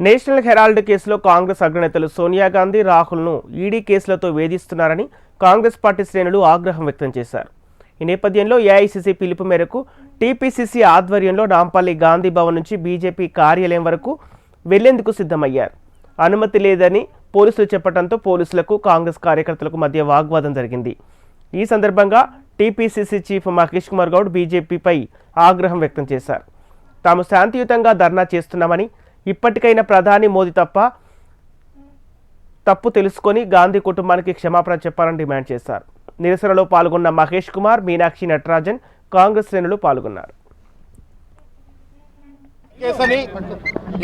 National Herald కేసులో Congress అగ్రనేతలు Sonia Gandhi, రాహుల్ను ED కేసులతో వేధిస్తున్నారని Congress party శ్రేణులు ఆగ్రహం వ్యక్తం చేశారు. ఈ నేపథ్యంలో ఏఐసీసీ పిలుపు మేరకు టీపీసీసీ ఆధ్వర్యంలో నాంపల్లి గాంధీ భవన్ నుంచి బీజేపీ కార్యాలయం వరకు వెళ్లేందుకు సిద్ధమయ్యారు. అనుమతి లేదని పోలీసులు చెప్పడంతో పోలీసులకు కాంగ్రెస్ కార్యకర్తలకు మధ్య వాగ్వాదం జరిగింది. ఈ సందర్భంగా టీపీసీసీ చీఫ్ మహేష్ కుమార్ గౌడ్ బీజేపీపై ఆగ్రహం వ్యక్తం చేశారు. తాము శాంతియుతంగా ధర్నా చేస్తున్నామని, ఇప్పటికైనా ప్రధాని మోదీ తప్పు తెలుసుకొని గాంధీ కుటుంబానికి క్షమాపణ చెప్పాలని డిమాండ్ చేశారు. నిరసనలో పాల్గొన్న మహేష్ కుమార్, మీనాక్షి నటరాజన్, కాంగ్రెస్ శ్రేణులు పాల్గొన్నారు.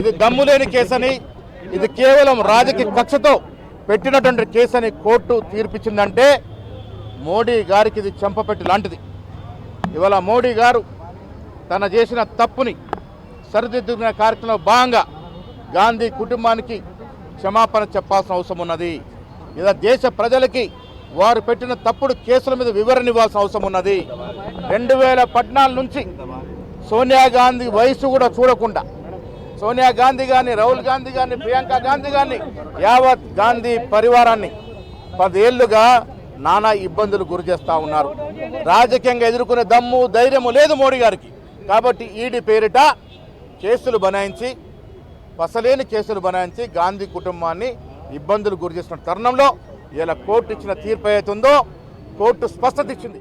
ఇది దమ్ములేని కేసని, ఇది కేవలం రాజకీయ కక్షతో పెట్టినటువంటి కేసని కోర్టు తీర్పిచ్చిందంటే మోడీ గారికి ఇది చెంపపెట్టి లాంటిది. ఇవాళ మోడీ గారు తన చేసిన తప్పుని సరిదిద్దుకునే కార్యక్రమంలో భాగంగా గాంధీ కుటుంబానికి క్షమాపణ చెప్పాల్సిన అవసరం ఉన్నది. ఇలా దేశ ప్రజలకి వారు పెట్టిన తప్పుడు కేసుల మీద వివరణ ఇవ్వాల్సిన అవసరం ఉన్నది. 2014 నుంచి సోనియా గాంధీ వయసు కూడా చూడకుండా సోనియా గాంధీ గారిని, రాహుల్ గాంధీ గారిని, ప్రియాంక గాంధీ గారిని, యావత్ గాంధీ పరివారాన్ని 10 ఏళ్లుగా నానా ఇబ్బందులు గురి చేస్తూ ఉన్నారు. రాజకీయంగా ఎదుర్కొనే దమ్ము, ధైర్యము లేదు మోడీ గారికి. కాబట్టి ఈడీ పేరిట కేసులు బనాయించి, పసలేని కేసులు బనాయించి గాంధీ కుటుంబాన్ని ఇబ్బందులు గురి చేసిన తరుణంలో ఇలా కోర్టు ఇచ్చిన తీర్పు ఏదైతుందో కోర్టు స్పష్టత ఇచ్చింది.